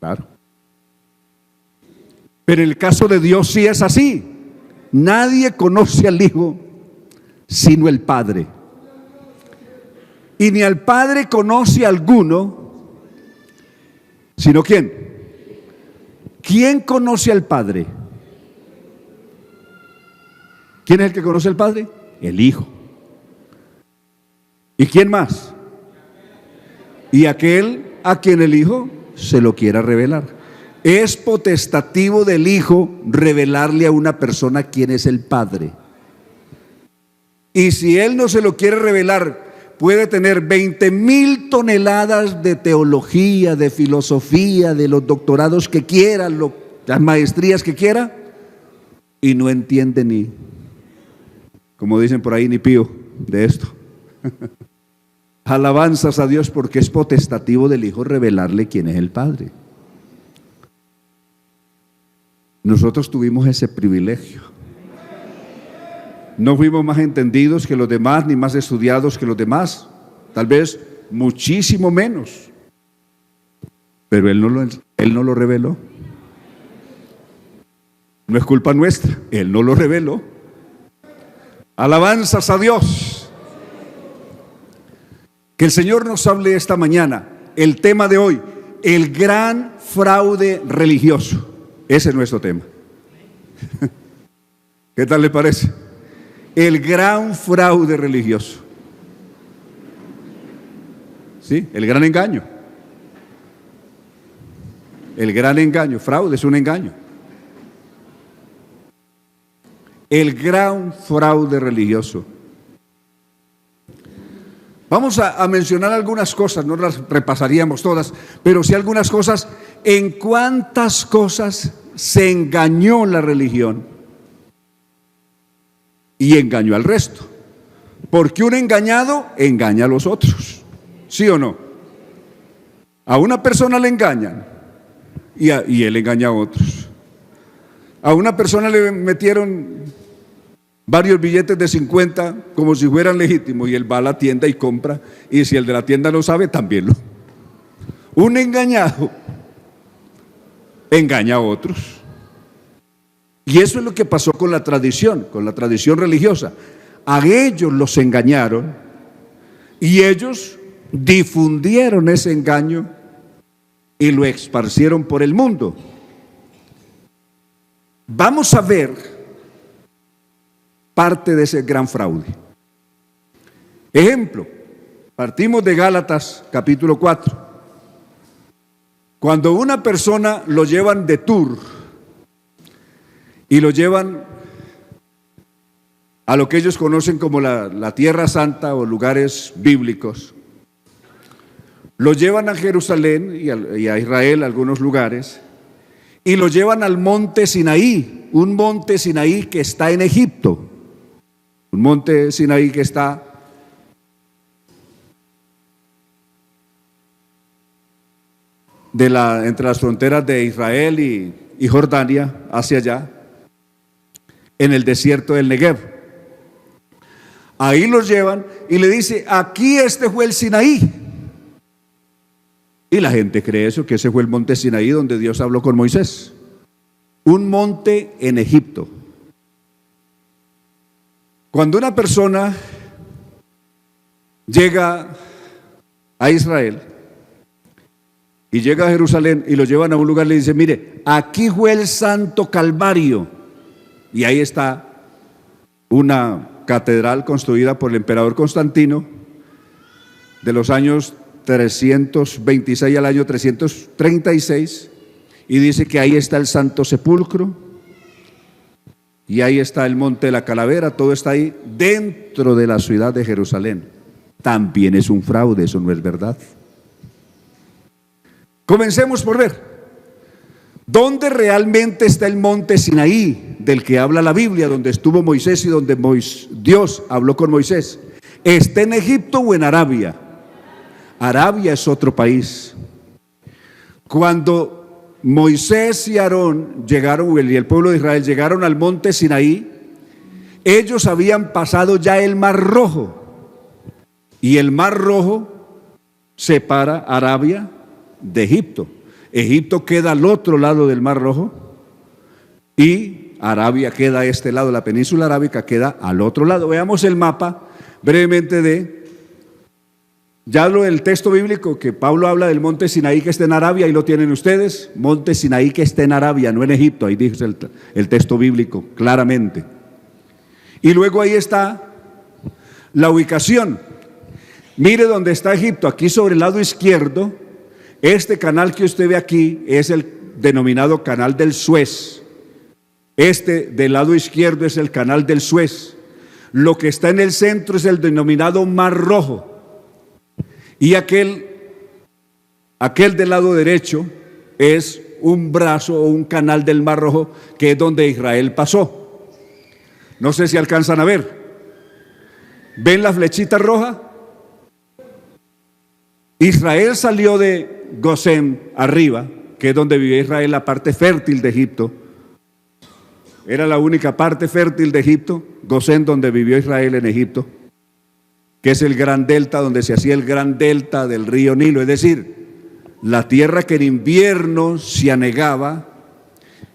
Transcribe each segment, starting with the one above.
Claro. Pero en el caso de Dios sí es así. Nadie conoce al Hijo sino el Padre. Y ni al Padre conoce a alguno, sino ¿quién? ¿Quién conoce al Padre? ¿Quién es el que conoce al Padre? El Hijo. ¿Y quién más? Y aquel a quien el Hijo se lo quiera revelar. Es potestativo del Hijo revelarle a una persona quién es el Padre. Y si Él no se lo quiere revelar, puede tener 20,000 toneladas de teología, de filosofía, de los doctorados que quiera, las maestrías que quiera, y no entiende ni, como dicen por ahí, ni pío de esto. Alabanzas a Dios, porque es potestativo del Hijo revelarle quién es el Padre. Nosotros tuvimos ese privilegio. No fuimos más entendidos que los demás, ni más estudiados que los demás, tal vez muchísimo menos, pero Él no lo reveló. No es culpa nuestra, Él no lo reveló. Alabanzas a Dios. Que el Señor nos hable esta mañana. El tema de hoy, el gran fraude religioso. Ese es nuestro tema. ¿Qué tal le parece? El gran fraude religioso. ¿Sí? El gran engaño. El gran engaño. Fraude es un engaño. El gran fraude religioso. Vamos a mencionar algunas cosas, no las repasaríamos todas, pero sí algunas cosas. ¿En cuántas cosas se engañó la religión? Y engañó al resto. Porque un engañado engaña a los otros. ¿Sí o no? A una persona le engañan y él engaña a otros. A una persona le metieron varios billetes de 50 como si fueran legítimos y él va a la tienda y compra, y si el de la tienda no sabe, también lo. Un engañado engaña a otros. Y eso es lo que pasó con la tradición religiosa. A ellos los engañaron y ellos difundieron ese engaño y lo esparcieron por el mundo. Vamos a ver parte de ese gran fraude. Ejemplo, partimos de Gálatas capítulo 4. Cuando una persona lo llevan de tour y lo llevan a lo que ellos conocen como la Tierra Santa o lugares bíblicos, lo llevan a Jerusalén y a Israel, a algunos lugares, y lo llevan al monte Sinaí, un monte Sinaí que está en Egipto. Un monte Sinaí que está entre las fronteras de Israel y Jordania, hacia allá, en el desierto del Negev. Ahí los llevan y le dice: aquí este fue el Sinaí. Y la gente cree eso, que ese fue el monte Sinaí donde Dios habló con Moisés. Un monte en Egipto. Cuando una persona llega a Israel y llega a Jerusalén y lo llevan a un lugar, le dicen: mire, aquí fue el Santo Calvario. Y ahí está una catedral construida por el emperador Constantino de los años 326 al año 336, y dice que ahí está el Santo Sepulcro. Y ahí está el monte de la Calavera, todo está ahí dentro de la ciudad de Jerusalén. También es un fraude, eso no es verdad. Comencemos por ver dónde realmente está el monte Sinaí del que habla la Biblia, donde estuvo Moisés y donde Dios habló con Moisés. ¿Está en Egipto o en Arabia? Arabia es otro país. Cuando Moisés y Aarón llegaron, y el pueblo de Israel llegaron al monte Sinaí, ellos habían pasado ya el Mar Rojo, y el Mar Rojo separa Arabia de Egipto. Egipto queda al otro lado del Mar Rojo y Arabia queda a este lado, la península arábica queda al otro lado. Veamos el mapa brevemente ya lo del texto bíblico, que Pablo habla del monte Sinaí que está en Arabia, ahí lo tienen ustedes, monte Sinaí que está en Arabia, no en Egipto, ahí dice el texto bíblico claramente. Y luego ahí está la ubicación. Mire dónde está Egipto, aquí sobre el lado izquierdo, este canal que usted ve aquí es el denominado canal del Suez. Este del lado izquierdo es el canal del Suez. Lo que está en el centro es el denominado Mar Rojo. Y aquel del lado derecho es un brazo o un canal del Mar Rojo, que es donde Israel pasó. No sé si alcanzan a ver. ¿Ven la flechita roja? Israel salió de Gosén arriba, que es donde vivía Israel, la parte fértil de Egipto. Era la única parte fértil de Egipto, Gosén, donde vivió Israel en Egipto, que es el gran delta, donde se hacía el gran delta del río Nilo, es decir, la tierra que en invierno se anegaba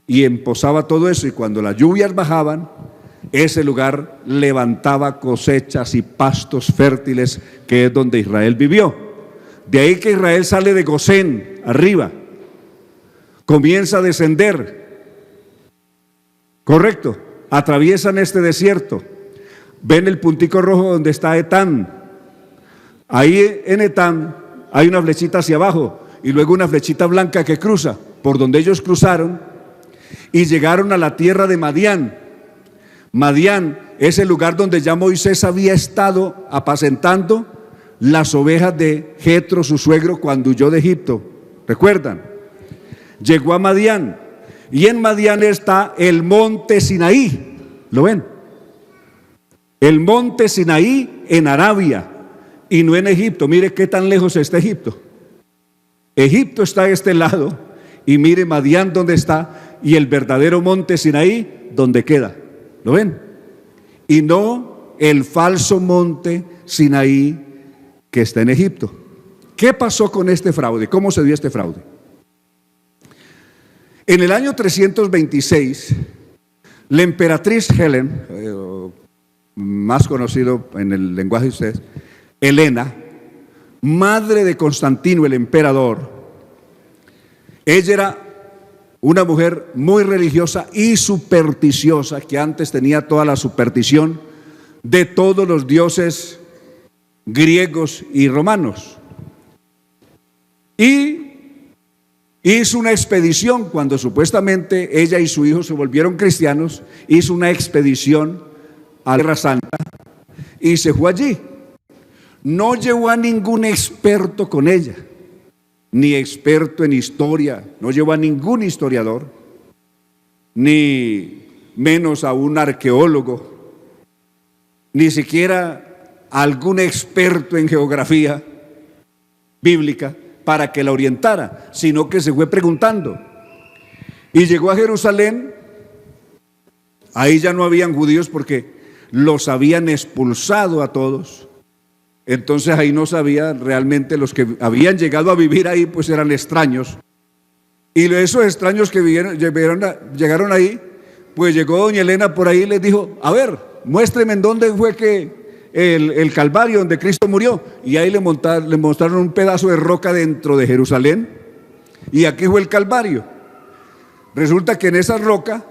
y empozaba todo eso, y cuando las lluvias bajaban, ese lugar levantaba cosechas y pastos fértiles, que es donde Israel vivió. De ahí que Israel sale de Gosén, arriba, comienza a descender, correcto, atraviesan este desierto. Ven el puntico rojo donde está Etán. Ahí en Etán hay una flechita hacia abajo y luego una flechita blanca que cruza, por donde ellos cruzaron y llegaron a la tierra de Madián. Madián es el lugar donde ya Moisés había estado apacentando las ovejas de Jetro, su suegro, cuando huyó de Egipto. ¿Recuerdan? Llegó a Madián y en Madián está el monte Sinaí. ¿Lo ven? El monte Sinaí en Arabia y no en Egipto. Mire qué tan lejos está Egipto. Egipto está a este lado y mire Madián donde está, y el verdadero monte Sinaí donde queda. ¿Lo ven? Y no el falso monte Sinaí que está en Egipto. ¿Qué pasó con este fraude? ¿Cómo se dio este fraude? En el año 326, la emperatriz Helen, más conocido en el lenguaje de ustedes, Helena, madre de Constantino el emperador, ella era una mujer muy religiosa y supersticiosa, que antes tenía toda la superstición de todos los dioses griegos y romanos. Y hizo una expedición, cuando supuestamente ella y su hijo se volvieron cristianos, hizo una expedición a la Tierra Santa y se fue allí. No llevó a ningún experto con ella, ni experto en historia, no llevó a ningún historiador, ni menos a un arqueólogo, ni siquiera a algún experto en geografía bíblica para que la orientara, sino que se fue preguntando. Y llegó a Jerusalén. Ahí ya no habían judíos porque los habían expulsado a todos. Entonces ahí no sabía realmente, los que habían llegado a vivir ahí pues eran extraños. Y esos extraños que llegaron ahí, pues llegó doña Helena por ahí y les dijo: a ver, muéstreme en dónde fue que el Calvario, donde Cristo murió. Y ahí le mostraron un pedazo de roca dentro de Jerusalén, y aquí fue el Calvario. Resulta que en esa roca,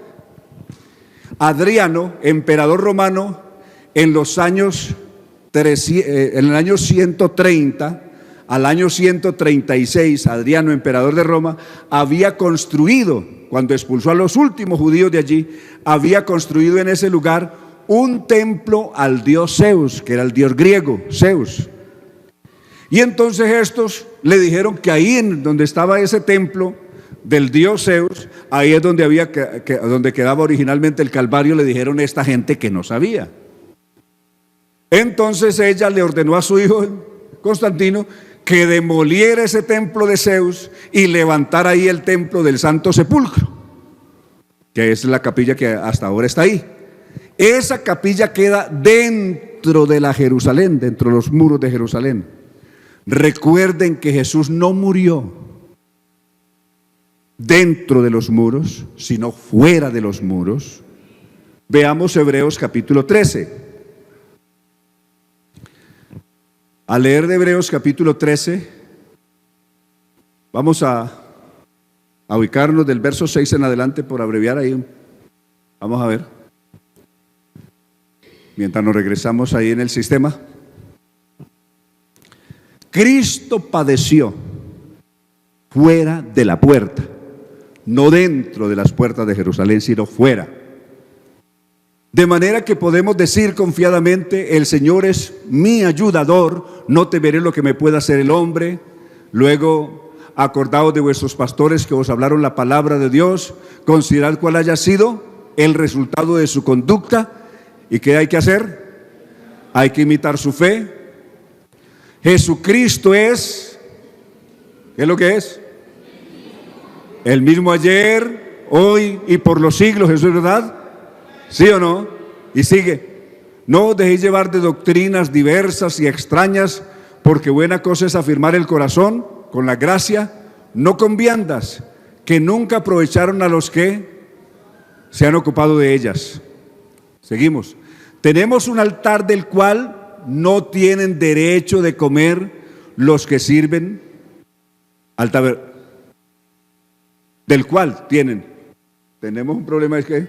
Adriano, emperador romano, en el año 130 al año 136, Adriano, emperador de Roma, había construido, cuando expulsó a los últimos judíos de allí, había construido en ese lugar un templo al dios Zeus, que era el dios griego, Zeus. Y entonces estos le dijeron que ahí en donde estaba ese templo del dios Zeus, ahí es donde donde quedaba originalmente el Calvario. Le dijeron a esta gente que no sabía. Entonces ella le ordenó a su hijo Constantino que demoliera ese templo de Zeus y levantara ahí el templo del Santo Sepulcro, que es la capilla que hasta ahora está ahí. Esa capilla queda dentro de la Jerusalén, dentro de los muros de Jerusalén. Recuerden que Jesús no murió. dentro de los muros, sino fuera de los muros. Veamos Hebreos capítulo 13. Al leer de Hebreos capítulo 13, vamos a ubicarnos del verso 6 en adelante, por abreviar ahí. Vamos a ver. Mientras nos regresamos ahí en el sistema. Cristo padeció fuera de la puerta, no dentro de las puertas de Jerusalén, sino fuera. De manera que podemos decir confiadamente: el Señor es mi ayudador, no temeré lo que me pueda hacer el hombre. Luego, acordaos de vuestros pastores que os hablaron la palabra de Dios, considerad cuál haya sido el resultado de su conducta. ¿Y qué hay que hacer? Hay que imitar su fe. Jesucristo es, ¿qué es lo que es? El mismo ayer, hoy y por los siglos. ¿Eso es verdad? ¿Sí o no? Y sigue: no os dejéis llevar de doctrinas diversas y extrañas, porque buena cosa es afirmar el corazón con la gracia, no con viandas, que nunca aprovecharon a los que se han ocupado de ellas. Seguimos. Tenemos un altar del cual no tienen derecho de comer los que sirven al tabernáculo. Del cual tenemos un problema, es que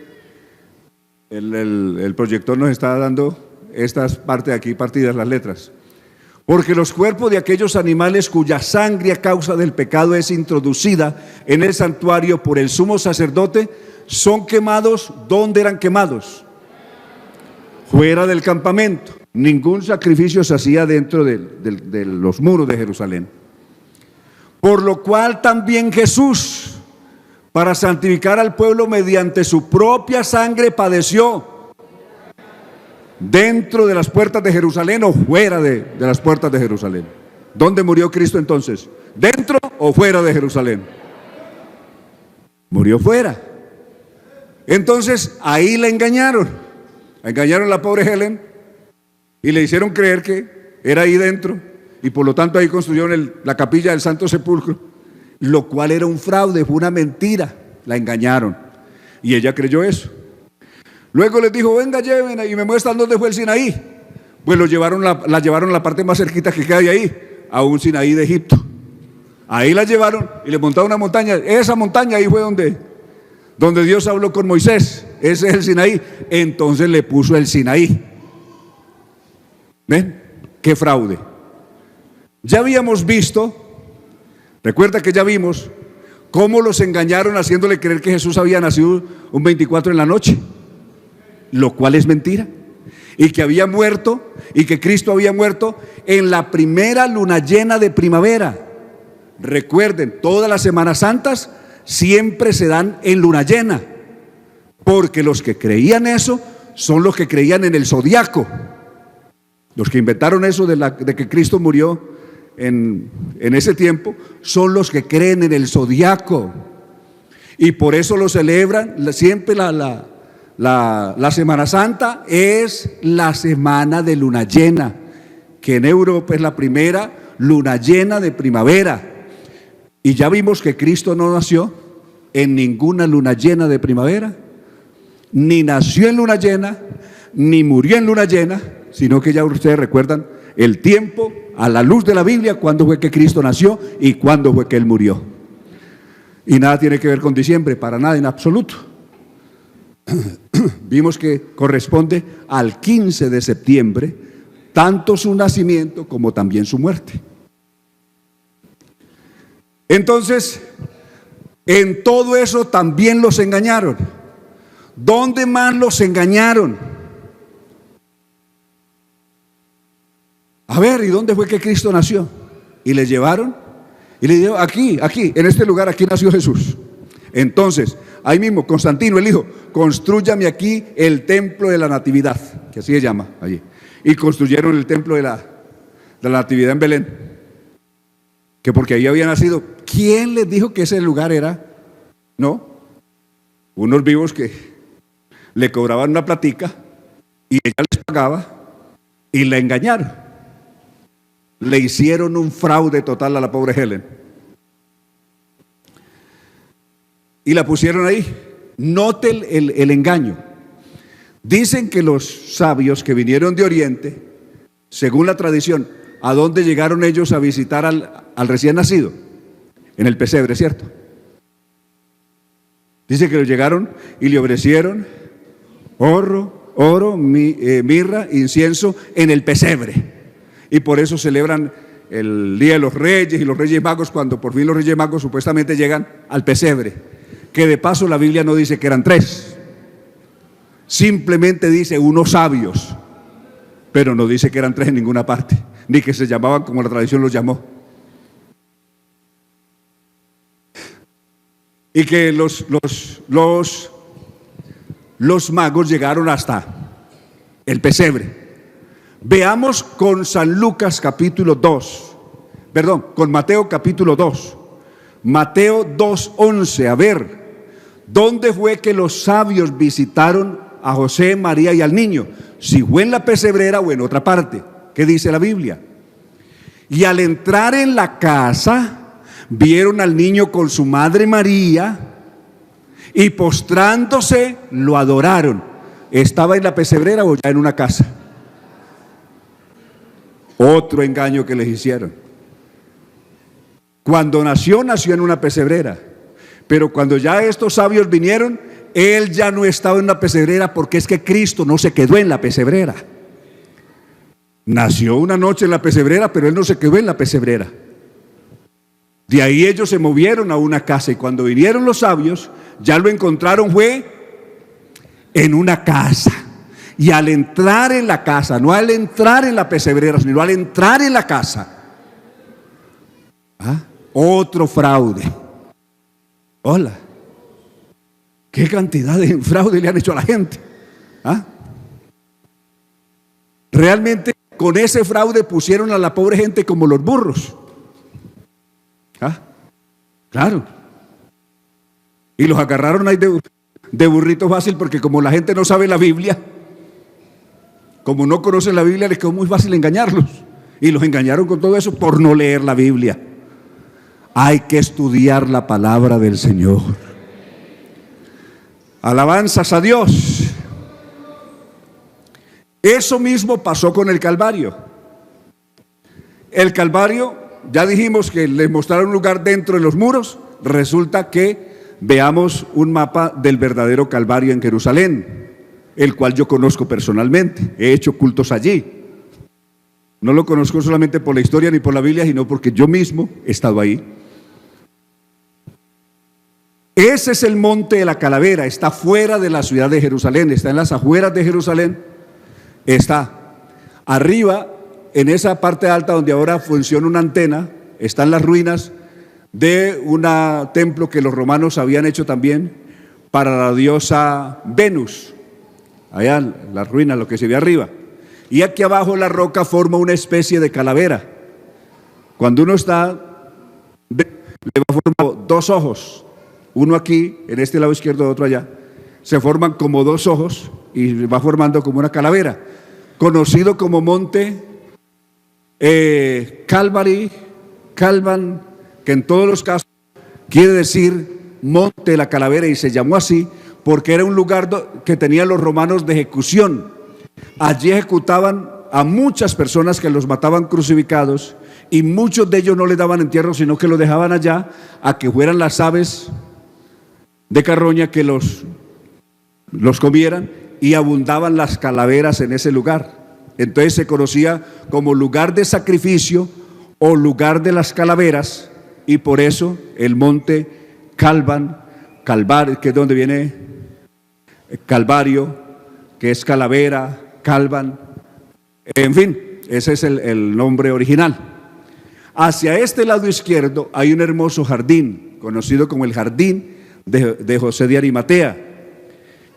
el proyector nos está dando estas partes aquí partidas, las letras. Porque los cuerpos de aquellos animales cuya sangre a causa del pecado es introducida en el santuario por el sumo sacerdote, son quemados. ¿Dónde eran quemados? Fuera del campamento. Ningún sacrificio se hacía dentro de los muros de Jerusalén. Por lo cual también Jesús, para santificar al pueblo mediante su propia sangre, padeció dentro de las puertas de Jerusalén o fuera de las puertas de Jerusalén. ¿Dónde murió Cristo entonces? ¿Dentro o fuera de Jerusalén? Murió fuera. Entonces ahí la engañaron. Engañaron a la pobre Helen y le hicieron creer que era ahí dentro, y por lo tanto ahí construyeron la capilla del Santo Sepulcro, lo cual era un fraude, fue una mentira. La engañaron y ella creyó eso. Luego les dijo: venga, llévenla, y me muestran dónde fue el Sinaí. Pues la llevaron a la parte más cerquita que queda de ahí, a un Sinaí de Egipto. Ahí la llevaron y le montaron una montaña. Esa montaña ahí fue donde Dios habló con Moisés. Ese es el Sinaí. Entonces le puso el Sinaí. ¿Ven? ¡Qué fraude! Ya habíamos visto, recuerda que ya vimos cómo los engañaron haciéndole creer que Jesús había nacido un 24 en la noche, lo cual es mentira, y que había muerto, y que Cristo había muerto en la primera luna llena de primavera. Recuerden, todas las Semanas Santas siempre se dan en luna llena, porque los que creían eso son los que creían en el zodiaco. Los que inventaron eso de que Cristo murió en ese tiempo son los que creen en el zodiaco, y por eso lo celebran siempre. La Semana Santa es la semana de luna llena, que en Europa es la primera luna llena de primavera. Y ya vimos que Cristo no nació en ninguna luna llena de primavera, ni nació en luna llena, ni murió en luna llena, sino que ya ustedes recuerdan el tiempo a la luz de la Biblia, cuándo fue que Cristo nació y cuándo fue que Él murió. Y nada tiene que ver con diciembre, para nada, en absoluto. Vimos que corresponde al 15 de septiembre, tanto su nacimiento como también su muerte. Entonces, en todo eso también los engañaron. ¿Dónde más los engañaron? A ver, ¿y dónde fue que Cristo nació? Y le llevaron y le dijeron: aquí, en este lugar, aquí nació Jesús. Entonces, ahí mismo, Constantino, el hijo: constrúyame aquí el templo de la Natividad, que así se llama allí. Y construyeron el templo de la Natividad en Belén, que porque ahí había nacido. ¿Quién les dijo que ese lugar era? No, unos vivos que le cobraban una platica y ella les pagaba, y la engañaron. Le hicieron un fraude total a la pobre Helen. y la pusieron ahí. Note el engaño. Dicen que los sabios que vinieron de Oriente, según la tradición, ¿a dónde llegaron ellos a visitar al recién nacido? En el pesebre, ¿cierto? Dice que lo llegaron y le ofrecieron oro, mirra, incienso en el pesebre. Y por eso celebran el Día de los Reyes y los Reyes Magos, cuando por fin los Reyes Magos supuestamente llegan al pesebre. Que de paso la Biblia no dice que eran 3. Simplemente dice unos sabios, pero no dice que eran 3 en ninguna parte, ni que se llamaban como la tradición los llamó. Y que los magos llegaron hasta el pesebre. Veamos con San Lucas capítulo 2, perdón, con Mateo capítulo 2, Mateo 2:11, a ver, ¿dónde fue que los sabios visitaron a José, María y al niño? Si fue en la pesebrera o en otra parte. ¿Qué dice la Biblia? Y al entrar en la casa, vieron al niño con su madre María y postrándose lo adoraron. ¿Estaba en la pesebrera o ya en una casa? Otro engaño que les hicieron. Cuando nació en una pesebrera, pero cuando ya estos sabios vinieron, él ya no estaba en una pesebrera, porque es que Cristo no se quedó en la pesebrera. Nació una noche en la pesebrera, pero él no se quedó en la pesebrera. De ahí ellos se movieron a una casa, y cuando vinieron los sabios, ya lo encontraron fue en una casa. Y al entrar en la casa, no al entrar en la pesebrera, sino al entrar en la casa, otro fraude. Hola, qué cantidad de fraude le han hecho a la gente. Realmente con ese fraude pusieron a la pobre gente como los burros. Claro. Y los agarraron ahí de burrito fácil, porque como la gente no sabe la Biblia, como no conocen la Biblia, les quedó muy fácil engañarlos. Y los engañaron con todo eso por no leer la Biblia. Hay que estudiar la palabra del Señor. Alabanzas a Dios. Eso mismo pasó con el Calvario. El Calvario, ya dijimos que les mostraron un lugar dentro de los muros. Resulta que veamos un mapa del verdadero Calvario en Jerusalén, el cual yo conozco personalmente. He hecho cultos allí. No lo conozco solamente por la historia ni por la Biblia, sino porque yo mismo he estado ahí. Ese es el monte de la Calavera. Está fuera de la ciudad de Jerusalén, está en las afueras de Jerusalén. Está arriba, en esa parte alta donde ahora funciona una antena, están las ruinas de un templo que los romanos habían hecho también para la diosa Venus. Allá las ruinas, lo que se ve arriba. Y aquí abajo la roca forma una especie de calavera. Cuando uno está, le va formando 2 ojos, uno aquí, en este lado izquierdo, otro allá. Se forman como 2 ojos y va formando como una calavera, conocido como monte Calvan, que en todos los casos quiere decir monte de la calavera, y se llamó así porque era un lugar que tenían los romanos de ejecución. Allí ejecutaban a muchas personas que los mataban crucificados, y muchos de ellos no les daban entierro, sino que los dejaban allá a que fueran las aves de carroña que los comieran, y abundaban las calaveras en ese lugar. Entonces se conocía como lugar de sacrificio o lugar de las calaveras, y por eso el monte Calvario, que es donde viene Calvario, que es calavera, Calvan, en fin, ese es el nombre original. Hacia este lado izquierdo hay un hermoso jardín, conocido como el jardín de José de Arimatea,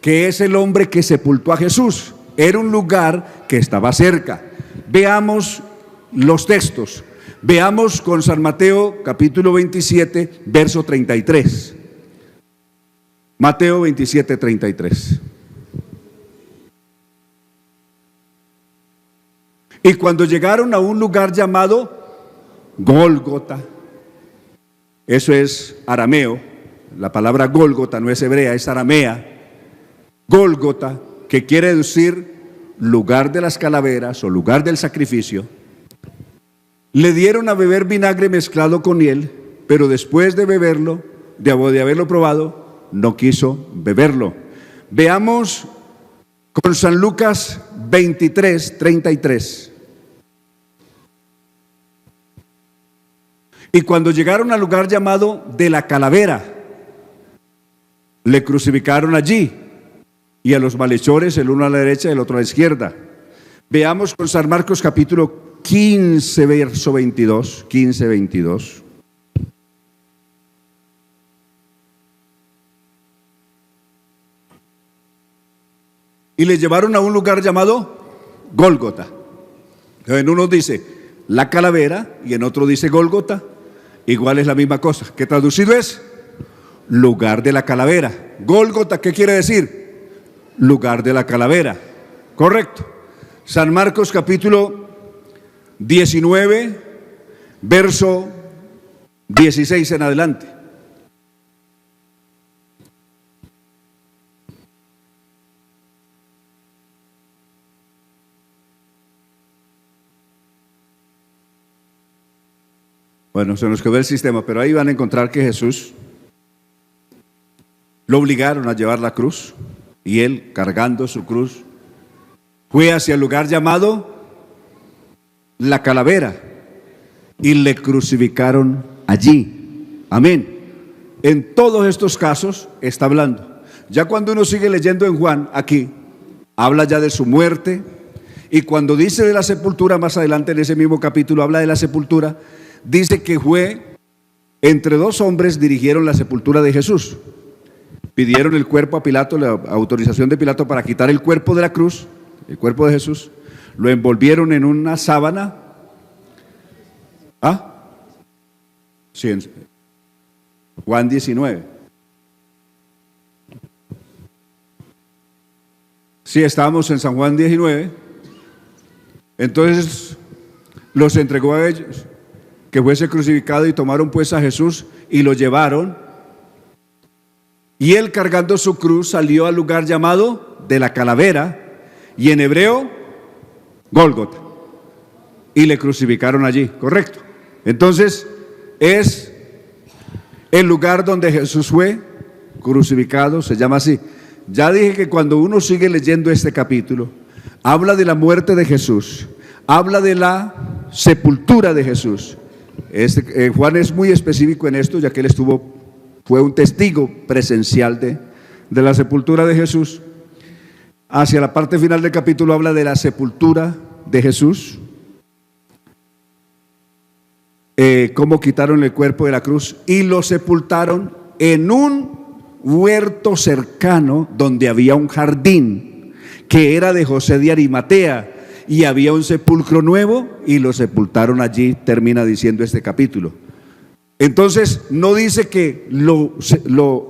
que es el hombre que sepultó a Jesús. Era un lugar que estaba cerca. Veamos los textos. Veamos con San Mateo capítulo 27, verso 33. Mateo 27, 33. Y cuando llegaron a un lugar llamado Gólgota, eso es arameo, La palabra Gólgota no es hebrea, es aramea. Gólgota, que quiere decir lugar de las calaveras o lugar del sacrificio. Le dieron a beber vinagre mezclado con miel, pero después de beberlo, de haberlo probado, no quiso beberlo. Veamos con San Lucas 23, 33. Y cuando llegaron al lugar llamado de la calavera, le crucificaron allí, y a los malhechores, el uno a la derecha y el otro a la izquierda. Veamos con San Marcos capítulo 15, verso 22, 15, 22. Y le llevaron a un lugar llamado Gólgota. En uno dice la calavera y en otro dice Gólgota. Igual es la misma cosa, que traducido es lugar de la calavera. Gólgota, ¿qué quiere decir? Lugar de la calavera. Correcto. San Marcos capítulo 19, verso 16 en adelante. Bueno, se nos quedó el sistema, pero ahí van a encontrar que Jesús lo obligaron a llevar la cruz y él, cargando su cruz, fue hacia el lugar llamado la calavera y le crucificaron allí. Amén. En todos estos casos está hablando. Ya cuando uno sigue leyendo en Juan, aquí, habla ya de su muerte, y cuando dice de la sepultura, más adelante en ese mismo capítulo habla de la sepultura. Dice que fue entre dos hombres dirigieron la sepultura de Jesús. Pidieron el cuerpo a Pilato, la autorización de Pilato para quitar el cuerpo de la cruz, el cuerpo de Jesús. Lo envolvieron en una sábana. Sí, en Juan 19. Sí, estábamos en San Juan 19. Entonces los entregó a ellos, que fuese crucificado, y tomaron pues a Jesús y lo llevaron, y él cargando su cruz salió al lugar llamado de la calavera, y en hebreo Gólgota, y le crucificaron allí. Correcto. Entonces es el lugar donde Jesús fue crucificado, se llama así. Ya dije que cuando uno sigue leyendo este capítulo, habla de la muerte de Jesús, habla de la sepultura de Jesús. Juan es muy específico en esto, ya que él fue un testigo presencial de la sepultura de Jesús. Hacia la parte final del capítulo habla de la sepultura de Jesús, cómo quitaron el cuerpo de la cruz y lo sepultaron en un huerto cercano donde había un jardín que era de José de Arimatea, y había un sepulcro nuevo y lo sepultaron allí, termina diciendo este capítulo. Entonces no dice que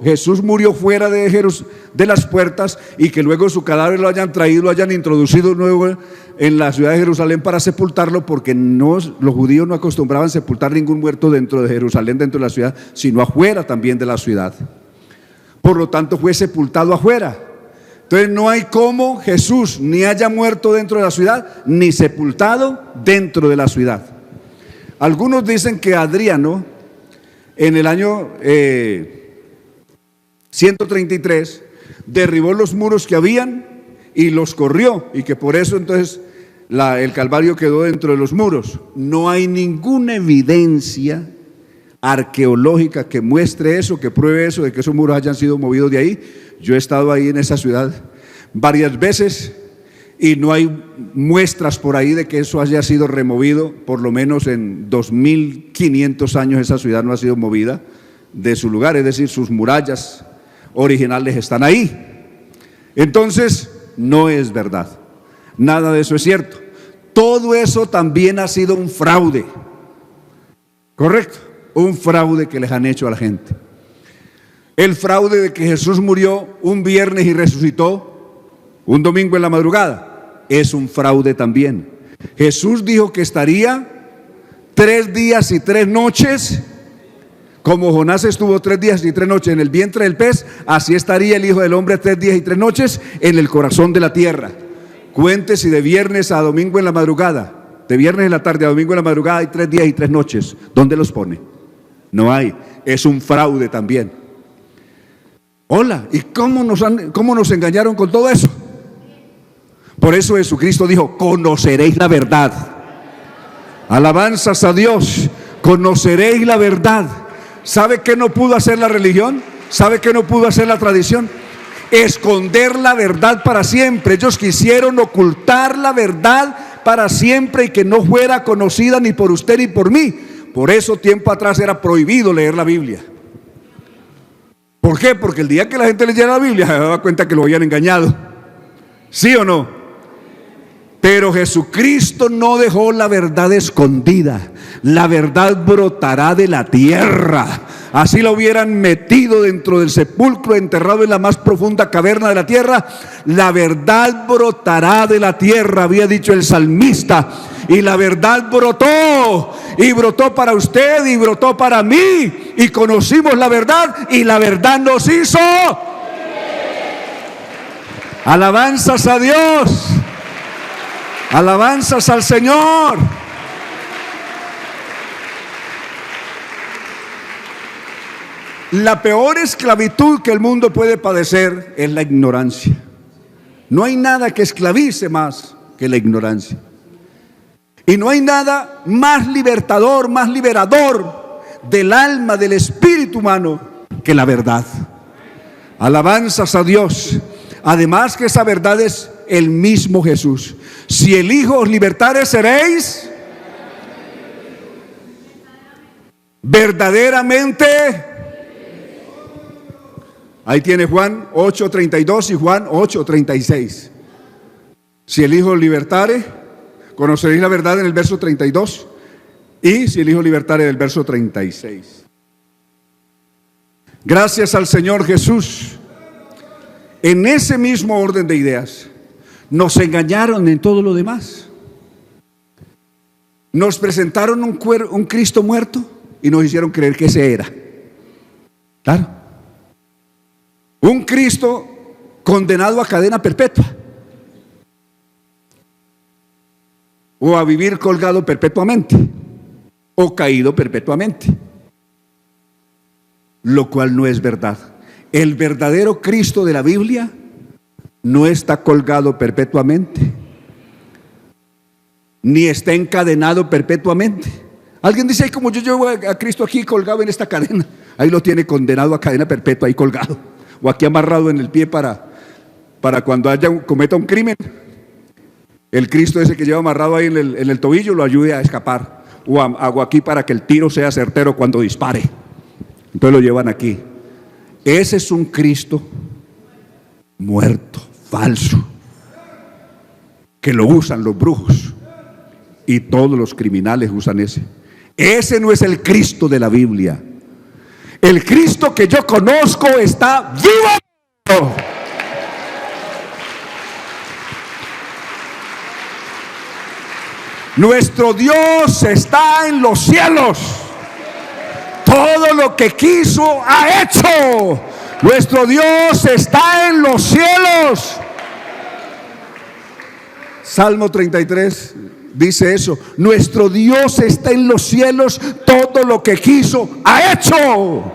Jesús murió fuera de las puertas y que luego su cadáver lo hayan traído, lo hayan introducido nuevo en la ciudad de Jerusalén para sepultarlo, porque los judíos no acostumbraban sepultar ningún muerto dentro de Jerusalén, dentro de la ciudad, sino afuera también de la ciudad. Por lo tanto fue sepultado afuera. Entonces no hay cómo Jesús ni haya muerto dentro de la ciudad, ni sepultado dentro de la ciudad. Algunos dicen que Adriano, en el año 133, derribó los muros que habían y los corrió, y que por eso entonces el Calvario quedó dentro de los muros. No hay ninguna evidencia arqueológica que muestre eso, que pruebe eso, de que esos muros hayan sido movidos de ahí. Yo he estado ahí en esa ciudad varias veces y no hay muestras por ahí de que eso haya sido removido. Por lo menos en 2500 años esa ciudad no ha sido movida de su lugar, es decir, sus murallas originales están ahí. Entonces no es verdad, nada de eso es cierto. Todo eso también ha sido un fraude, correcto, un fraude que les han hecho a la gente. El fraude de que Jesús murió un viernes y resucitó un domingo en la madrugada es un fraude también. Jesús dijo que estaría 3 días y 3 noches Como Jonás estuvo 3 días y 3 noches en el vientre del pez, así estaría el Hijo del Hombre 3 días y 3 noches en el corazón de la tierra. Cuente si de viernes a domingo en la madrugada, de viernes en la tarde a domingo en la madrugada hay 3 días y 3 noches. ¿Dónde los pone? No hay. Es un fraude también. Hola, ¿y cómo nos engañaron con todo eso? Por eso Jesucristo dijo: conoceréis la verdad. Alabanzas a Dios. Conoceréis la verdad. ¿Sabe qué no pudo hacer la religión? ¿Sabe qué no pudo hacer la tradición? Esconder la verdad para siempre. Ellos quisieron ocultar la verdad para siempre y que no fuera conocida ni por usted ni por mí. Por eso tiempo atrás era prohibido leer la Biblia. ¿Por qué? Porque el día que la gente leyera la Biblia se daba cuenta que lo habían engañado. ¿Sí o no? Pero Jesucristo no dejó la verdad escondida. La verdad brotará de la tierra. Así lo hubieran metido dentro del sepulcro, enterrado en la más profunda caverna de la tierra. La verdad brotará de la tierra, había dicho el salmista. Y la verdad brotó. Y brotó para usted y brotó para mí. Y conocimos la verdad y la verdad nos hizo. Alabanzas a Dios. Alabanzas al Señor. La peor esclavitud que el mundo puede padecer es la ignorancia. No hay nada que esclavice más que la ignorancia. Y no hay nada más libertador, más liberador del alma, del espíritu humano que la verdad. Alabanzas a Dios. Además que esa verdad es el mismo Jesús. Si el Hijo os libertare, seréis verdaderamente. Ahí tiene Juan 8:32 y Juan 8:36. Si el Hijo os libertare, conoceréis la verdad en el verso 32. Y si el Hijo libertare, del verso 36. Gracias al Señor Jesús. En ese mismo orden de ideas, nos engañaron en todo lo demás. Nos presentaron un Cristo muerto y nos hicieron creer que ese era. Claro. Un Cristo condenado a cadena perpetua. O a vivir colgado perpetuamente. O caído perpetuamente. Lo cual no es verdad. El verdadero Cristo de la Biblia no está colgado perpetuamente, ni está encadenado perpetuamente. Alguien dice: ay, como yo llevo a Cristo aquí colgado en esta cadena. Ahí lo tiene condenado a cadena perpetua, ahí colgado, o aquí amarrado en el pie para cuando cometa un crimen. El Cristo ese que lleva amarrado ahí en el tobillo lo ayude a escapar, o hago aquí para que el tiro sea certero cuando dispare. Entonces lo llevan aquí. Ese es un Cristo muerto, falso, que lo usan los brujos y todos los criminales usan ese. Ese no es el Cristo de la Biblia. El Cristo que yo conozco está vivo. Nuestro Dios está en los cielos. Todo lo que quiso ha hecho. Nuestro Dios está en los cielos. Salmo 33 dice eso. Nuestro Dios está en los cielos. Todo lo que quiso ha hecho.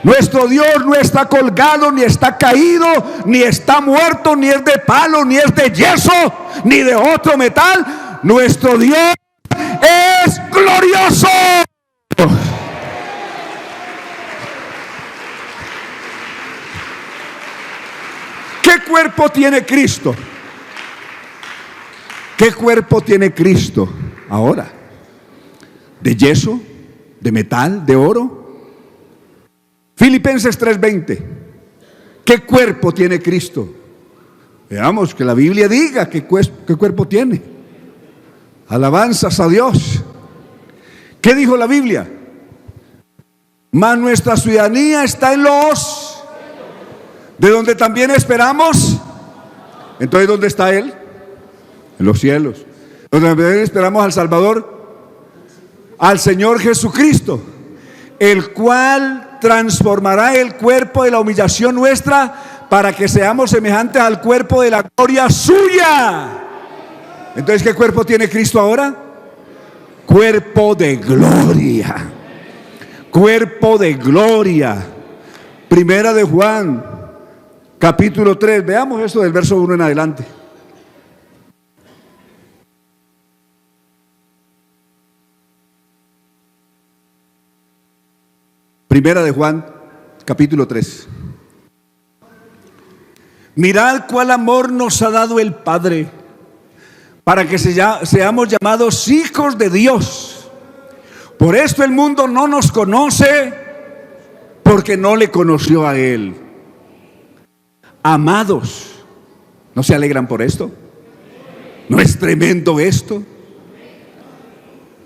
Nuestro Dios no está colgado, ni está caído, ni está muerto, ni es de palo, ni es de yeso, ni de otro metal. Nuestro Dios es glorioso. ¿Qué cuerpo tiene Cristo? ¿Qué cuerpo tiene Cristo ahora? ¿De yeso? ¿De metal? ¿De oro? Filipenses 3:20. ¿Qué cuerpo tiene Cristo? Veamos que la Biblia diga qué cuerpo tiene. Alabanzas a Dios. ¿Qué dijo la Biblia? Mas nuestra ciudadanía está en los... ¿De donde también esperamos? Entonces, ¿dónde está Él? En los cielos. Donde también esperamos al Salvador, al Señor Jesucristo. el cual transformará el cuerpo de la humillación nuestra para que seamos semejantes al cuerpo de la gloria suya. Entonces, ¿qué cuerpo tiene Cristo ahora? Cuerpo de gloria. Cuerpo de gloria. Primera de Juan, capítulo 3. Veamos esto del verso 1 en adelante. Primera de Juan, capítulo 3. Mirad cuál amor nos ha dado el Padre, para que seamos llamados hijos de Dios. Por esto el mundo no nos conoce, porque no le conoció a Él. Amados, ¿no se alegran por esto? ¿No es tremendo esto?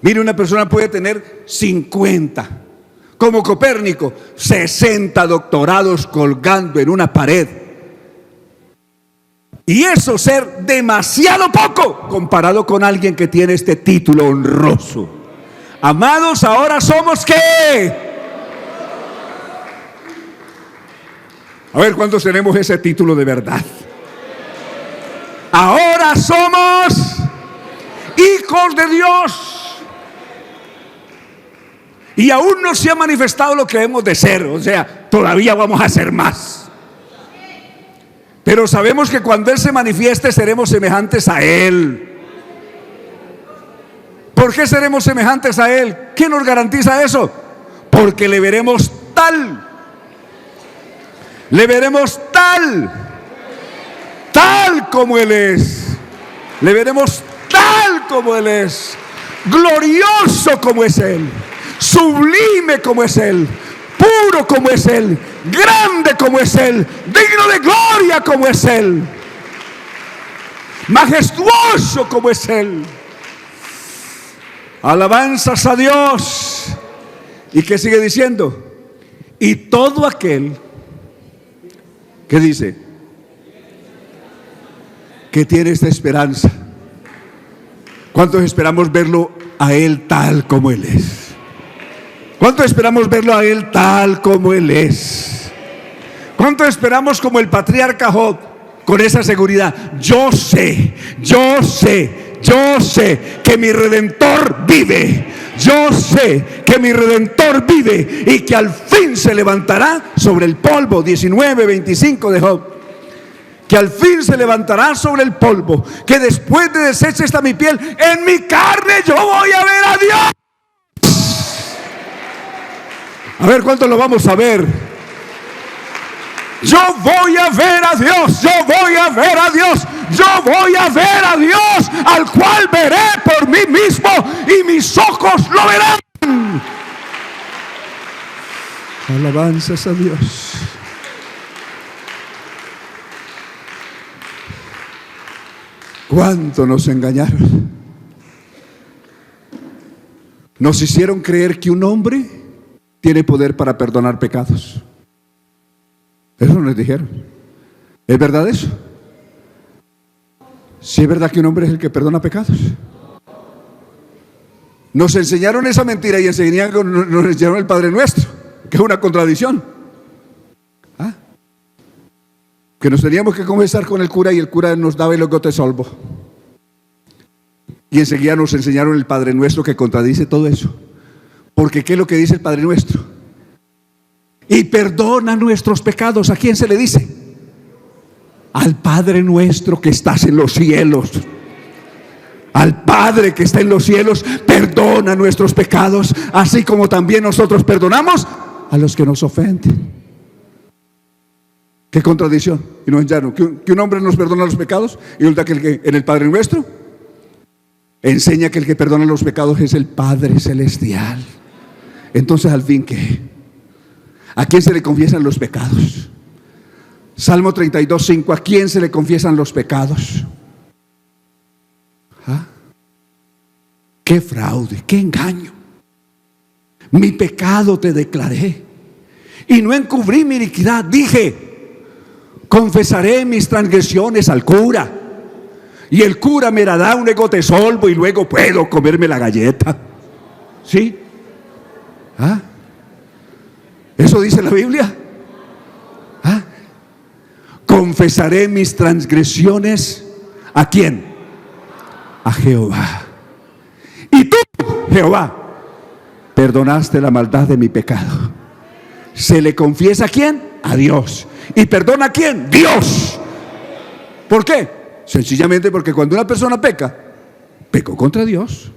Mire, una persona puede tener 50, como Copérnico, 60 doctorados colgando en una pared. Y eso ser demasiado poco comparado con alguien que tiene este título honroso. Amados, ahora somos ¿qué? A ver, ¿cuántos tenemos ese título de verdad? Ahora somos hijos de Dios. Y aún no se ha manifestado lo que hemos de ser. O sea, todavía vamos a ser más. Pero sabemos que cuando Él se manifieste seremos semejantes a Él. ¿Por qué seremos semejantes a Él? ¿Qué nos garantiza eso? Porque le veremos tal. Le veremos tal como Él es. Le veremos tal como Él es. Glorioso como es Él. Sublime como es Él. Puro como es Él. Grande como es Él. Digno de gloria como es Él. Majestuoso como es Él. Alabanzas a Dios. ¿Y qué sigue diciendo? Y todo aquel, ¿qué dice? Que tiene esta esperanza. ¿Cuántos esperamos verlo a Él tal como Él es? ¿Cuánto esperamos verlo a Él tal como Él es? ¿Cuánto esperamos como el patriarca Job con esa seguridad? Yo sé que mi Redentor vive. Yo sé que mi Redentor vive y que al fin se levantará sobre el polvo. 19:25 de Job. Que al fin se levantará sobre el polvo. Que después de deshecha está mi piel, en mi carne yo voy a ver a Dios. A ver, ¿cuánto lo vamos a ver? Yo voy a ver a Dios, yo voy a ver a Dios, yo voy a ver a Dios, al cual veré por mí mismo y mis ojos lo verán. Alabanzas a Dios. ¿Cuánto nos engañaron? Nos hicieron creer que un hombre tiene poder para perdonar pecados. Eso nos dijeron. ¿Es verdad eso? ¿Sí es verdad que un hombre es el que perdona pecados? Nos enseñaron esa mentira y enseguida nos enseñaron el Padre Nuestro, que es una contradicción. ¿Ah? Que nos teníamos que confesar con el cura y el cura nos daba el logote solvo. Y enseguida nos enseñaron el Padre Nuestro, que contradice todo eso. Porque ¿qué es lo que dice el Padre Nuestro? Y perdona nuestros pecados. ¿A quién se le dice? Al Padre Nuestro que estás en los cielos. Al Padre que está en los cielos, perdona nuestros pecados, así como también nosotros perdonamos a los que nos ofenden. ¿Qué contradicción? Y nos enseñaron que un hombre nos perdona los pecados, y resulta que en el Padre Nuestro enseña que el que perdona los pecados es el Padre Celestial. Entonces, al fin, ¿qué? ¿A quién se le confiesan los pecados? Salmo 32:5. ¿A quién se le confiesan los pecados? ¿Ah? ¡Qué fraude! ¡Qué engaño! Mi pecado te declaré y no encubrí mi iniquidad. Dije: confesaré mis transgresiones al cura, y el cura me dará un egote solvo y luego puedo comerme la galleta. ¿Sí? ¿Ah? ¿Eso dice la Biblia? ¿Ah? Confesaré mis transgresiones. ¿A quién? A Jehová. Y tú, Jehová, perdonaste la maldad de mi pecado. ¿Se le confiesa a quién? A Dios. ¿Y perdona a quién? Dios. ¿Por qué? Sencillamente porque cuando una persona peca, pecó contra Dios.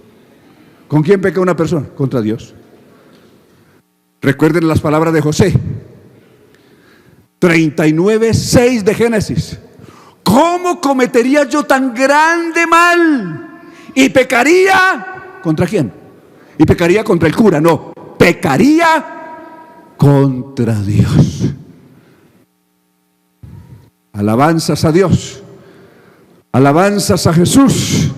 ¿Con quién peca una persona? Contra Dios. Recuerden las palabras de José, 39:6 de Génesis. ¿Cómo cometería yo tan grande mal? ¿Y pecaría contra quién? ¿Y pecaría contra el cura? No, pecaría contra Dios. Alabanzas a Dios, alabanzas a Jesús.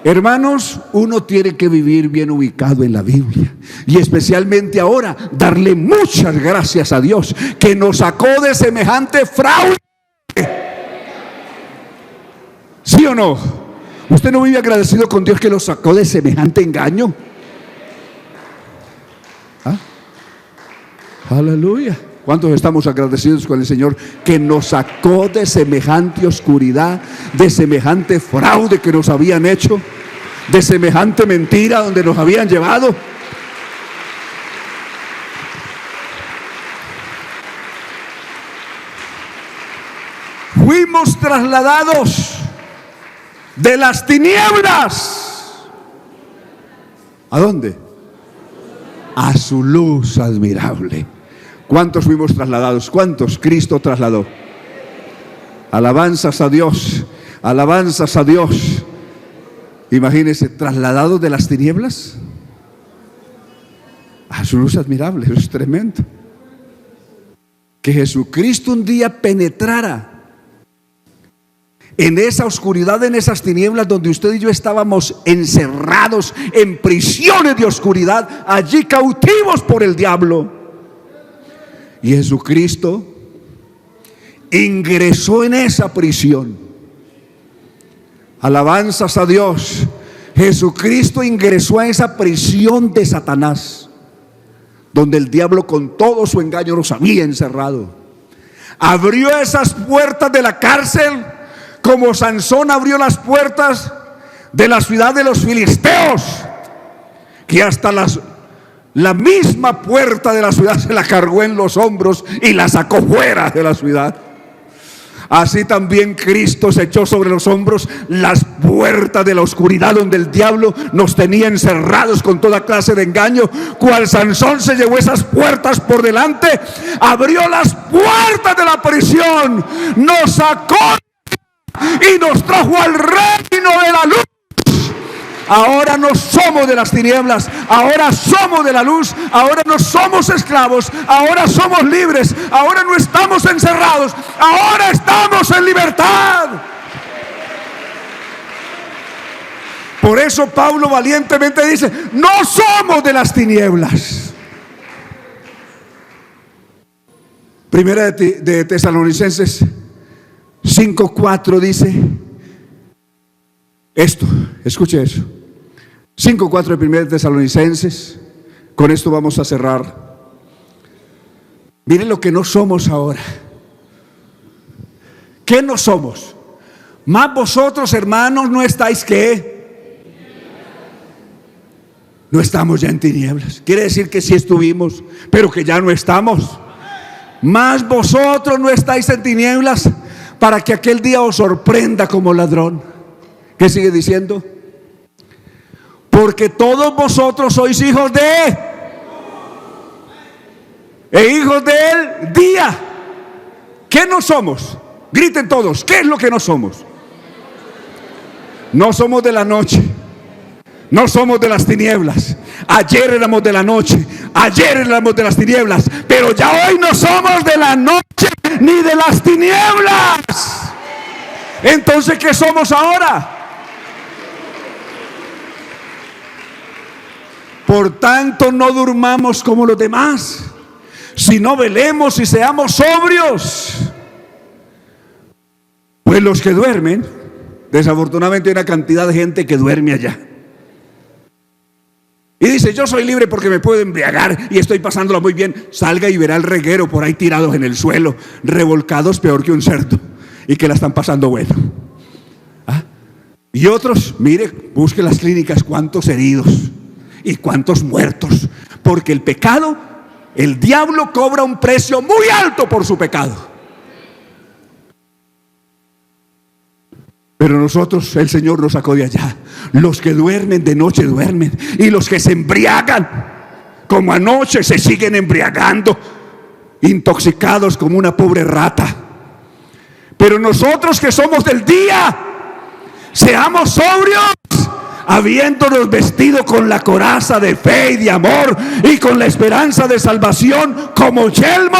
Hermanos, uno tiene que vivir bien ubicado en la Biblia, y especialmente ahora darle muchas gracias a Dios que nos sacó de semejante fraude. ¿Sí o no? ¿Usted no vive agradecido con Dios que lo sacó de semejante engaño? ¿Ah? Aleluya. ¿Cuántos estamos agradecidos con el Señor que nos sacó de semejante oscuridad, de semejante fraude que nos habían hecho, de semejante mentira donde nos habían llevado? Fuimos trasladados de las tinieblas. ¿A dónde? A su luz admirable. ¿Cuántos fuimos trasladados? ¿Cuántos Cristo trasladó? Alabanzas a Dios, alabanzas a Dios. Imagínense, trasladados de las tinieblas a su luz admirable. Eso es tremendo. Que Jesucristo un día penetrara en esa oscuridad, en esas tinieblas donde usted y yo estábamos encerrados en prisiones de oscuridad, allí cautivos por el diablo. Y Jesucristo ingresó en esa prisión. Alabanzas a Dios. Jesucristo ingresó a esa prisión de Satanás, donde el diablo con todo su engaño nos había encerrado. Abrió esas puertas de la cárcel como Sansón abrió las puertas de la ciudad de los filisteos, que hasta la misma puerta de la ciudad se la cargó en los hombros y la sacó fuera de la ciudad. Así también Cristo se echó sobre los hombros las puertas de la oscuridad donde el diablo nos tenía encerrados con toda clase de engaño. Cual Sansón se llevó esas puertas por delante, abrió las puertas de la prisión, nos sacó y nos trajo al reino de la luz. Ahora no somos de las tinieblas, ahora somos de la luz, ahora no somos esclavos, ahora somos libres, ahora no estamos encerrados, ahora estamos en libertad. Por eso Pablo valientemente dice, no somos de las tinieblas. Primera de Tesalonicenses 5:4 dice esto, escuche eso. 5:4 de 1 Tesalonicenses. Con esto vamos a cerrar. Miren lo que no somos ahora. ¿Qué no somos? Más vosotros, hermanos, no estáis ¿qué? No estamos ya en tinieblas. Quiere decir que sí estuvimos, pero que ya no estamos. Más vosotros no estáis en tinieblas, para que aquel día os sorprenda como ladrón. ¿Qué sigue diciendo? Porque todos vosotros sois hijos de hijos del día. ¿Qué no somos? Griten todos, ¿qué es lo que no somos? No somos de la noche, no somos de las tinieblas. Ayer éramos de la noche, ayer éramos de las tinieblas, pero ya hoy no somos de la noche ni de las tinieblas. Entonces, ¿qué somos ahora? Por tanto, no durmamos como los demás, sino velemos y seamos sobrios. Pues los que duermen, desafortunadamente hay una cantidad de gente que duerme allá. y dice: yo soy libre porque me puedo embriagar y estoy pasándolo muy bien, salga y verá el reguero por ahí tirados en el suelo, revolcados peor que un cerdo, y que la están pasando bueno. ¿Ah? Y otros, mire, busque las clínicas, cuántos heridos y cuántos muertos, porque el pecado, el diablo cobra un precio muy alto por su pecado. Pero nosotros, el Señor nos sacó de allá. Los que duermen de noche duermen, y los que se embriagan como anoche se siguen embriagando, intoxicados como una pobre rata. Pero nosotros que somos del día, seamos sobrios, habiéndonos vestido con la coraza de fe y de amor, y con la esperanza de salvación como yelmo.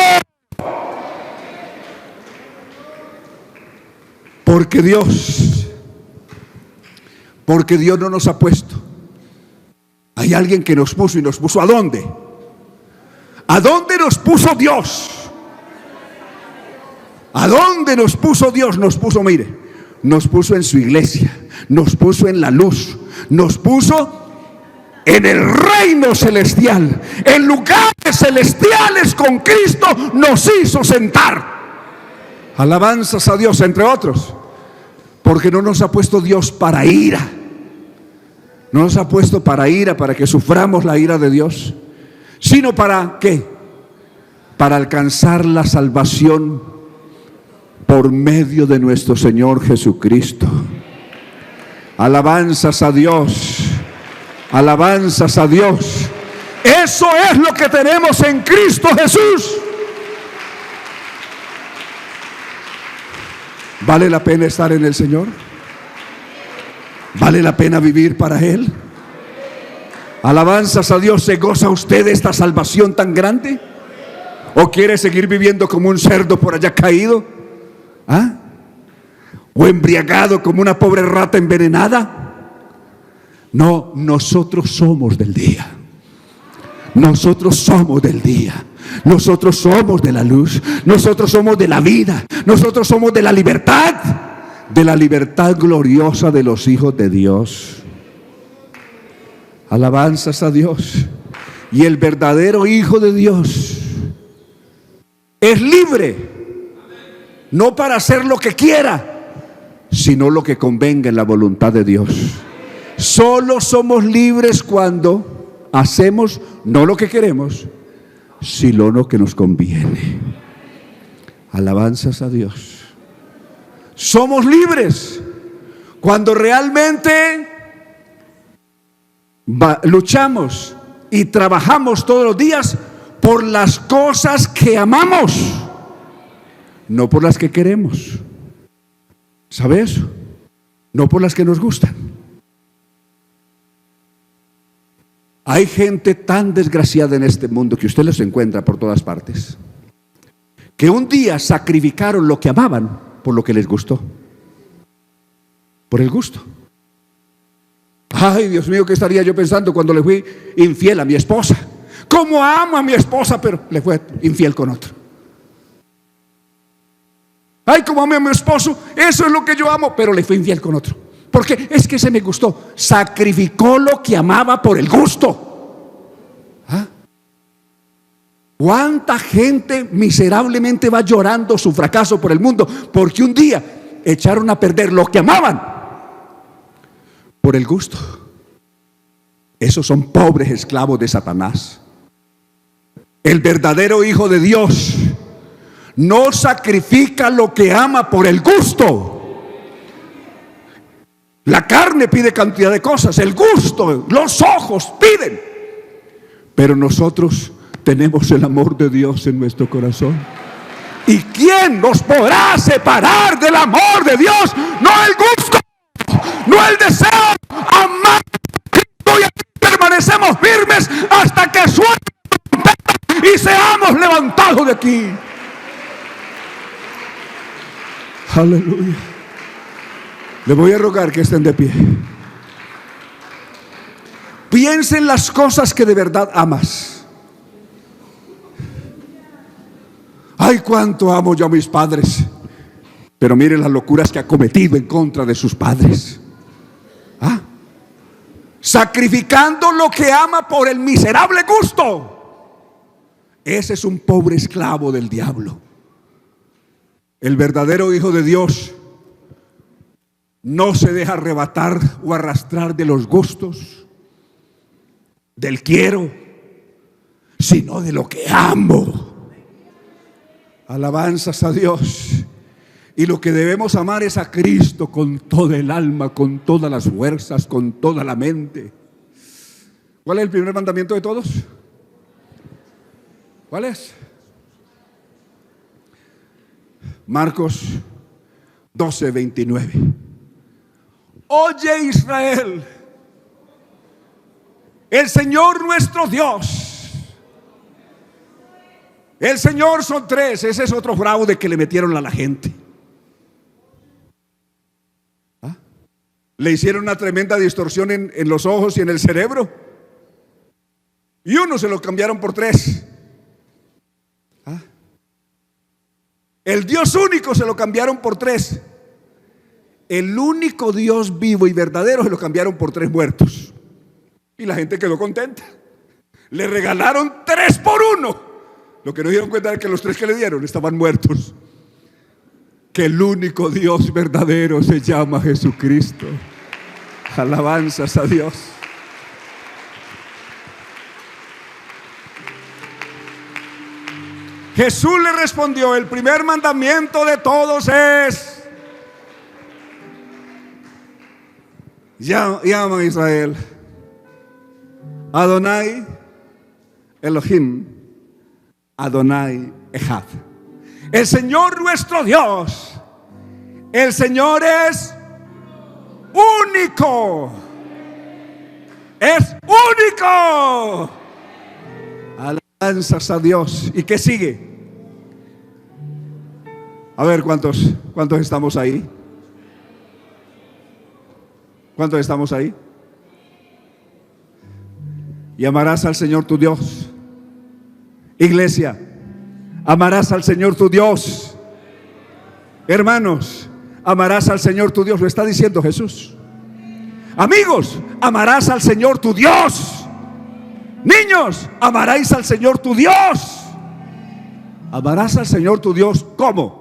Porque Dios no nos ha puesto. Hay alguien que nos puso, y nos puso ¿a dónde? ¿A dónde nos puso Dios? ¿A dónde nos puso Dios? Nos puso, mire, nos puso en su iglesia, nos puso en la luz, nos puso en el reino celestial, en lugares celestiales con Cristo nos hizo sentar. Alabanzas a Dios, entre otros. Porque no nos ha puesto Dios para ira. No nos ha puesto para ira, para que suframos la ira de Dios, sino para ¿qué? Para alcanzar la salvación por medio de nuestro Señor Jesucristo. Alabanzas a Dios. Alabanzas a Dios. Eso es lo que tenemos en Cristo Jesús. ¿Vale la pena estar en el Señor? ¿Vale la pena vivir para Él? Alabanzas a Dios. ¿Se goza usted de esta salvación tan grande? ¿O quiere seguir viviendo como un cerdo por allá caído? ¿Ah? ¿O embriagado como una pobre rata envenenada? No, nosotros somos del día. Nosotros somos del día. Nosotros somos de la luz. Nosotros somos de la vida. Nosotros somos de la libertad. De la libertad gloriosa de los hijos de Dios. Alabanzas a Dios. Y el verdadero Hijo de Dios es libre, no para hacer lo que quiera, sino lo que convenga en la voluntad de Dios. Solo somos libres cuando hacemos no lo que queremos, sino lo que nos conviene. Alabanzas a Dios. Somos libres cuando realmente luchamos y trabajamos todos los días por las cosas que amamos, no por las que queremos. ¿Sabe eso? No por las que nos gustan. Hay gente tan desgraciada en este mundo que usted los encuentra por todas partes, que un día sacrificaron lo que amaban por lo que les gustó, por el gusto. Ay, Dios mío, ¿qué estaría yo pensando cuando le fui infiel a mi esposa? ¿Cómo amo a mi esposa, pero le fue infiel con otro? Ay, cómo amo a mi esposo, eso es lo que yo amo, pero le fui infiel con otro. Porque es que se me gustó. Sacrificó lo que amaba por el gusto. ¿Ah? ¿Cuánta gente miserablemente va llorando su fracaso por el mundo? Porque un día echaron a perder lo que amaban por el gusto. Esos son pobres esclavos de Satanás. El verdadero Hijo de Dios no sacrifica lo que ama por el gusto. La carne pide cantidad de cosas, el gusto, los ojos piden, pero nosotros tenemos el amor de Dios en nuestro corazón. ¿Y quién nos podrá separar del amor de Dios? No el gusto, no el deseo. Amar a Cristo, y aquí permanecemos firmes hasta que suene la trompeta y seamos levantados de aquí. Aleluya. Le voy a rogar que estén de pie. Piensa en las cosas que de verdad amas. Ay, cuánto amo yo a mis padres, pero mire las locuras que ha cometido en contra de sus padres. sacrificando lo que ama por el miserable gusto. Ese es un pobre esclavo del diablo. El verdadero Hijo de Dios no se deja arrebatar o arrastrar de los gustos, del quiero, sino de lo que amo. Alabanzas a Dios. Y lo que debemos amar es a Cristo con toda el alma, con todas las fuerzas, con toda la mente. ¿Cuál es el primer mandamiento de todos? ¿Cuál es? Marcos 12:29. Oye, Israel, el Señor nuestro Dios. El Señor son tres. Ese es otro fraude que le metieron a la gente. Le hicieron una tremenda distorsión en los ojos y en el cerebro. Y uno se lo cambiaron por tres. El Dios único se lo cambiaron por tres. El único Dios vivo y verdadero se lo cambiaron por tres muertos. Y la gente quedó contenta. Le regalaron 3 por 1. Lo que no dieron cuenta es que los 3 que le dieron estaban muertos. Que el único Dios verdadero se llama Jesucristo. Alabanzas a Dios. Jesús le respondió: el primer mandamiento de todos es: llama a Israel Adonai Elohim Adonai Echad. El Señor nuestro Dios, el Señor es único. Es único. Alabanzas a Dios. ¿Y qué sigue? A ver, ¿cuántos estamos ahí? ¿Cuántos estamos ahí? Y amarás al Señor tu Dios. Iglesia, amarás al Señor tu Dios. Hermanos, amarás al Señor tu Dios. Lo está diciendo Jesús. Amigos, amarás al Señor tu Dios. Niños, amaréis al Señor tu Dios. Amarás al Señor tu Dios. ¿Cómo?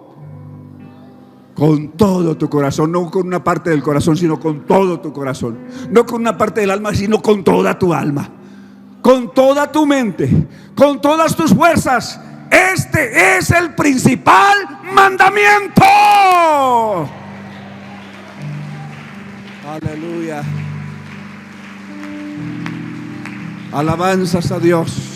Con todo tu corazón. No con una parte del corazón, sino con todo tu corazón. No con una parte del alma, sino con toda tu alma, con toda tu mente, con todas tus fuerzas. Este es el principal mandamiento. Aleluya. Alabanzas a Dios.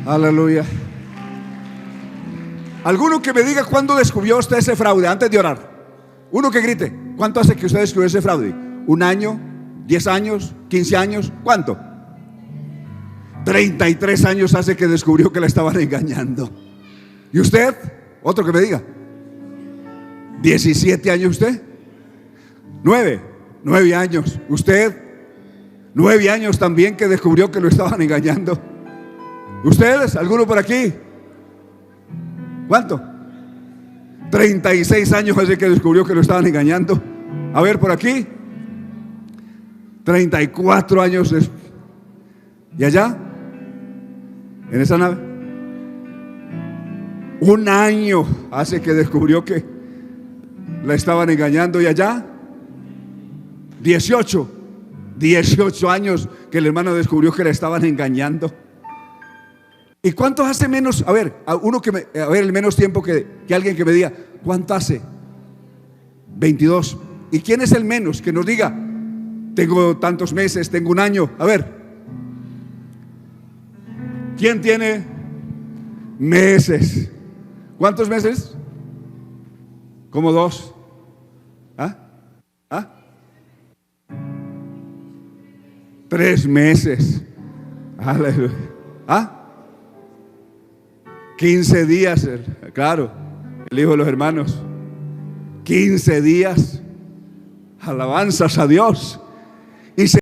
Aleluya. Alguno que me diga cuándo descubrió usted ese fraude antes de orar. Uno que grite: ¿cuánto hace que usted descubrió ese fraude? ¿1 año? ¿10 años? ¿15 años? ¿Cuánto? 33 años hace que descubrió que la estaban engañando. ¿Y usted? Otro que me diga. 17 años usted. 9 años. Usted 9 años también que descubrió que lo estaban engañando. ¿Ustedes? ¿Alguno por aquí? ¿Cuánto? 36 años hace que descubrió que lo estaban engañando. A ver, por aquí 34 años. ¿Y allá? En esa nave 1 año hace que descubrió que la estaban engañando. ¿Y allá? 18 años que el hermano descubrió que la estaban engañando. ¿Y cuánto hace menos? A ver, el menos tiempo que alguien que me diga, ¿cuánto hace? 22. ¿Y quién es el menos? Que nos diga, tengo tantos meses, tengo 1 año. A ver, ¿quién tiene meses? ¿Cuántos meses? ¿Como 2? ¿Ah? 3 meses. Aleluya. 15 días, claro, el hijo de los hermanos. 15 días. Alabanzas a Dios.